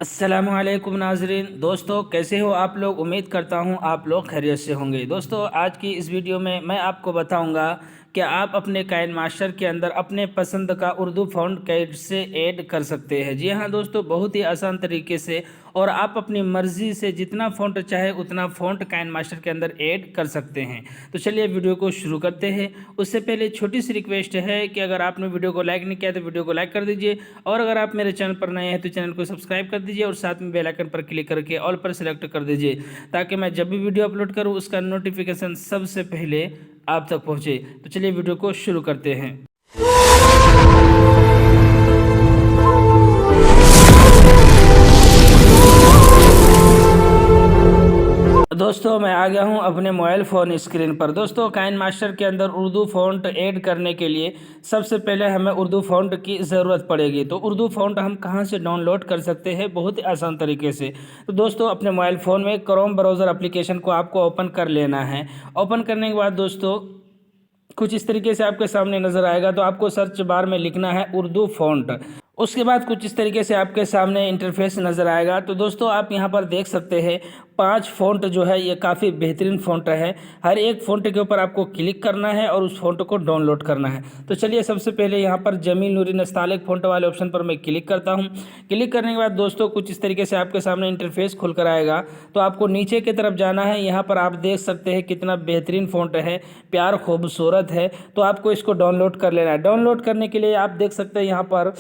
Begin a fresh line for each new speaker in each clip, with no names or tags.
अस्सलामुअलैकुम नाजरीन। दोस्तों कैसे हो आप लोग। उम्मीद करता हूँ आप लोग खैरियत से होंगे। दोस्तों आज की इस वीडियो में मैं आपको बताऊंगा कि आप अपने काइन मास्टर के अंदर अपने पसंद का उर्दू फ़ॉन्ट कैसे ऐड कर सकते हैं। जी हाँ दोस्तों, बहुत ही आसान तरीके से और आप अपनी मर्ज़ी से जितना फ़ॉन्ट चाहे उतना फ़ॉन्ट काइन मास्टर के अंदर ऐड कर सकते हैं। तो चलिए वीडियो को शुरू करते हैं। उससे पहले छोटी सी रिक्वेस्ट है कि अगर आपने वीडियो को लाइक नहीं किया तो वीडियो को लाइक कर दीजिए, और अगर आप मेरे चैनल पर नए हैं तो चैनल को सब्सक्राइब कर दीजिए और साथ में बेल आइकन पर क्लिक करके ऑल पर सेलेक्ट कर दीजिए, ताकि मैं जब भी वीडियो अपलोड करूं उसका नोटिफिकेशन सबसे पहले आप तक पहुंचे। तो चलिए वीडियो को शुरू करते हैं। दोस्तों मैं आ गया हूं अपने मोबाइल फ़ोन स्क्रीन पर। दोस्तों काइन मास्टर के अंदर उर्दू फ़ॉन्ट ऐड करने के लिए सबसे पहले हमें उर्दू फ़ॉन्ट की ज़रूरत पड़ेगी। तो उर्दू फ़ॉन्ट हम कहां से डाउनलोड कर सकते हैं, बहुत ही आसान तरीके से। तो दोस्तों अपने मोबाइल फ़ोन में क्रोम ब्राउज़र एप्लीकेशन को आपको ओपन कर लेना है। ओपन करने के बाद दोस्तों कुछ इस तरीके से आपके सामने नज़र आएगा। तो आपको सर्च बार में लिखना है उर्दू फ़ॉन्ट। उसके बाद कुछ इस तरीके से आपके सामने इंटरफेस नज़र आएगा। तो दोस्तों आप यहाँ पर देख सकते हैं 5 फ़ॉन्ट जो है ये काफ़ी बेहतरीन फ़ॉन्ट है। हर एक फ़ॉन्ट के ऊपर आपको क्लिक करना है और उस फ़ॉन्ट को डाउनलोड करना है। तो चलिए सबसे पहले यहाँ पर जमील नूरी नस्तालिक फ़ॉन्ट वाले ऑप्शन पर मैं क्लिक करता हूँ। क्लिक करने के बाद दोस्तों कुछ इस तरीके से आपके सामने इंटरफेस खुल कर आएगा। तो आपको नीचे की तरफ जाना है। यहाँ पर आप देख सकते हैं कितना बेहतरीन फ़ॉन्ट है, प्यार खूबसूरत है। तो आपको इसको डाउनलोड कर लेना है। डाउनलोड करने के लिए आप देख सकते हैं यहाँ पर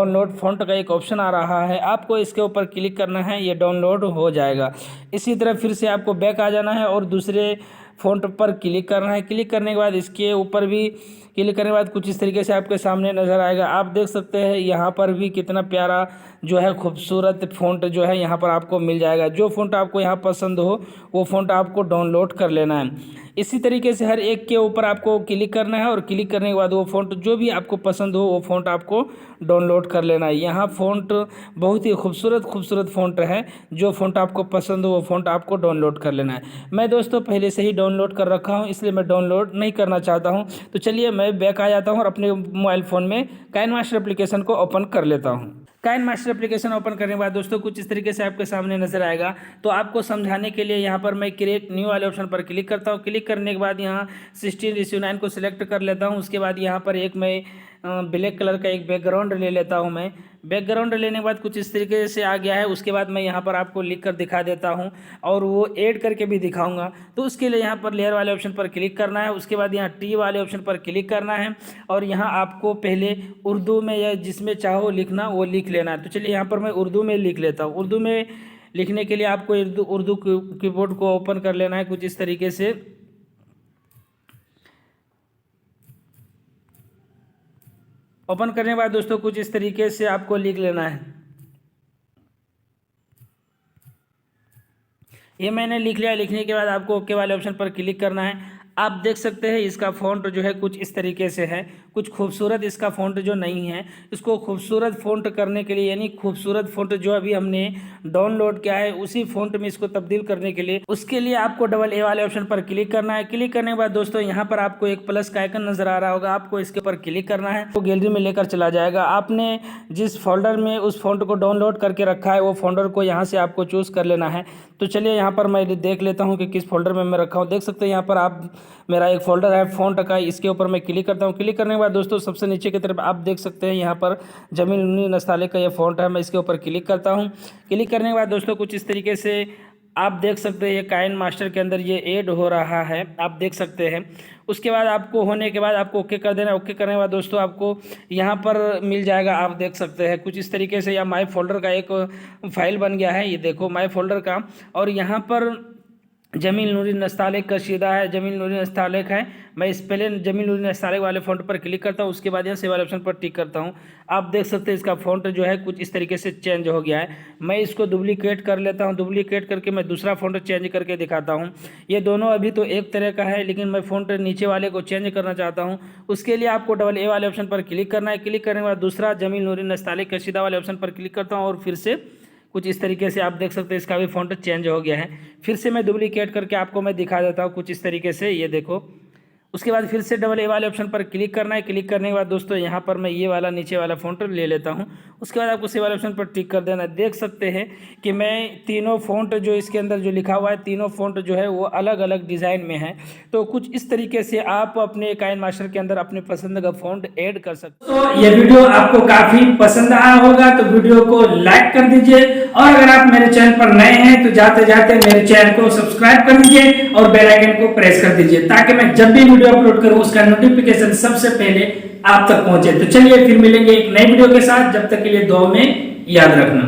डाउनलोड फ़ॉन्ट का एक ऑप्शन आ रहा है, आपको इसके ऊपर क्लिक करना है, ये डाउनलोड हो जाएगा। इसी तरह फिर से आपको बैक आ जाना है और दूसरे फ़ॉन्ट पर क्लिक करना है। क्लिक करने के बाद इसके ऊपर भी क्लिक करने के बाद कुछ इस तरीके से आपके सामने नज़र आएगा। आप देख सकते हैं यहाँ पर भी कितना प्यारा जो है खूबसूरत फ़ॉन्ट जो है यहाँ पर आपको मिल जाएगा। जो फ़ॉन्ट आपको यहाँ पसंद हो वो फ़ॉन्ट आपको डाउनलोड कर लेना है। इसी तरीके से हर एक के ऊपर आपको क्लिक करना है और क्लिक करने के बाद वो फ़ॉन्ट जो भी आपको पसंद हो वो फ़ॉन्ट आपको डाउनलोड कर लेना है। यहाँ फ़ॉन्ट बहुत ही खूबसूरत फ़ॉन्ट है। जो फ़ॉन्ट आपको पसंद हो वो फ़ॉन्ट आपको डाउनलोड कर लेना है। मैं दोस्तों पहले से ही डाउनलोड कर रखा हूँ, इसलिए मैं डाउनलोड नहीं करना चाहता हूँ। तो चलिए मैं बैक आ जाता हूँ और अपने मोबाइल फ़ोन में काइन मास्टर एप्लीकेशन को ओपन कर लेता हूँ। काइन मास्टर एप्लीकेशन ओपन करने के बाद दोस्तों कुछ इस तरीके से आपके सामने नजर आएगा। तो आपको समझाने के लिए यहाँ पर मैं क्रिएट न्यू वाले ऑप्शन पर क्लिक करता हूँ। क्लिक करने के बाद यहाँ 16:9 को सिलेक्ट कर लेता हूँ। उसके बाद यहाँ पर एक मैं ब्लैक कलर का एक बैकग्राउंड ले लेता हूँ। मैं बैकग्राउंड लेने के बाद कुछ इस तरीके से आ गया है। उसके बाद मैं यहाँ पर आपको लिख कर दिखा देता हूँ और वो ऐड करके भी दिखाऊंगा। तो उसके लिए यहाँ पर लेयर वाले ऑप्शन पर क्लिक करना है। उसके बाद यहाँ टी वाले ऑप्शन पर क्लिक करना है और यहाँ आपको पहले उर्दू में या जिसमें चाहो लिखना वो लिख लेना है। तो चलिए यहाँ पर मैं उर्दू में लिख लेता हूँ। उर्दू में लिखने के लिए आपको उर्दू कीबोर्ड को ओपन कर लेना है कुछ इस तरीके से। ओपन करने के बाद दोस्तों कुछ इस तरीके से आपको लिख लेना है। ये मैंने लिख लिया। लिखने के बाद आपको ओके वाले ऑप्शन पर क्लिक करना है। आप देख सकते हैं इसका फ़ॉन्ट जो है कुछ इस तरीके से है। कुछ खूबसूरत इसका फ़ॉन्ट जो नहीं है, इसको खूबसूरत फ़ॉन्ट करने के लिए यानी खूबसूरत फ़ॉन्ट जो अभी हमने डाउनलोड किया है उसी फ़ॉन्ट में इसको तब्दील करने के लिए उसके लिए आपको डबल ए वाले ऑप्शन पर क्लिक करना है। क्लिक करने के बाद दोस्तों यहाँ पर आपको एक प्लस का आइकन नज़र आ रहा होगा, आपको इसके ऊपर क्लिक करना है तो गैलरी में लेकर चला जाएगा। आपने जिस फोल्डर में उस फ़ॉन्ट को डाउनलोड करके रखा है वो फोल्डर को यहाँ से आपको चूज़ कर लेना है। तो चलिए यहाँ पर मैं देख लेता हूँ कि किस फोल्डर में मैं रखा हूँ। देख सकते हैं यहाँ पर आप मेरा एक फ़ोल्डर है फ़ॉन्ट का, इसके ऊपर मैं क्लिक करता हूँ। क्लिक करने के बाद दोस्तों सबसे नीचे की तरफ आप देख सकते हैं यहाँ पर जमील नूरी नस्तालिक का ये फ़ॉन्ट है। मैं इसके ऊपर क्लिक करता हूँ। क्लिक करने के बाद दोस्तों कुछ इस तरीके से आप देख सकते हैं ये काइन मास्टर के अंदर ये ऐड हो रहा है, आप देख सकते हैं। उसके बाद आपको होने के बाद आपको ओके कर देना। ओके करने के बाद दोस्तों आपको यहाँ पर मिल जाएगा, आप देख सकते हैं कुछ इस तरीके से। या माई फोल्डर का एक फाइल बन गया है, ये देखो माई फोल्डर का। और यहाँ पर जमील नूरी नस्तालिक कशीदा है, जमील नूरी नस्तालिक है। मैं इस पहले जमील नूरी नस्तालिक वाले फ़ॉन्ट पर क्लिक करता हूँ। उसके बाद यहाँ सेव वाले ऑप्शन पर टिक करता हूँ। आप देख सकते हैं इसका फ़ॉन्ट जो है कुछ इस तरीके से चेंज हो गया है। मैं इसको डुप्लीकेट कर लेता हूँ। डुप्लीकेट करके मैं दूसरा फ़ॉन्ट चेंज करके दिखाता हूँ। ये दोनों अभी तो एक तरह का है, लेकिन मैं फ़ॉन्ट नीचे वाले को चेंज करना चाहता हूँ। उसके लिए आपको डबल ए वाले ऑप्शन पर क्लिक करना है। क्लिक करने के बाद दूसरा जमील नूरी नस्तालिक कशीदा वाले ऑप्शन पर क्लिक करता हूँ और फिर से कुछ इस तरीके से आप देख सकते हैं इसका भी फ़ॉन्ट चेंज हो गया है। फिर से मैं डुप्लीकेट करके आपको मैं दिखा देता हूँ कुछ इस तरीके से। ये देखो उसके बाद फिर से डबल ए वाले ऑप्शन पर क्लिक करना है। क्लिक करने के बाद दोस्तों यहाँ पर मैं ये वाला नीचे वाला फ़ॉन्ट ले लेता हूँ। उसके बाद आपको सेव वाले ऑप्शन पर टिक कर देना है। देख सकते हैं कि मैं तीनों फ़ॉन्ट जो इसके अंदर जो लिखा हुआ है, तीनों फ़ॉन्ट जो है वो अलग अलग डिज़ाइन में है। तो कुछ इस तरीके से आप अपने काइनमास्टर के अंदर अपने पसंद का फ़ॉन्ट ऐड कर सकते हो। तो ये वीडियो आपको काफ़ी पसंद आया होगा, तो वीडियो को लाइक कर दीजिए, और अगर आप मेरे चैनल पर नए हैं तो जाते जाते मेरे चैनल को सब्सक्राइब कर दीजिए और बेल आइकन को प्रेस कर दीजिए, ताकि मैं जब भी वीडियो अपलोड करूं उसका नोटिफिकेशन सबसे पहले आप तक पहुंचे। तो चलिए फिर मिलेंगे एक नई वीडियो के साथ, जब तक के लिए दुआ में याद रखना।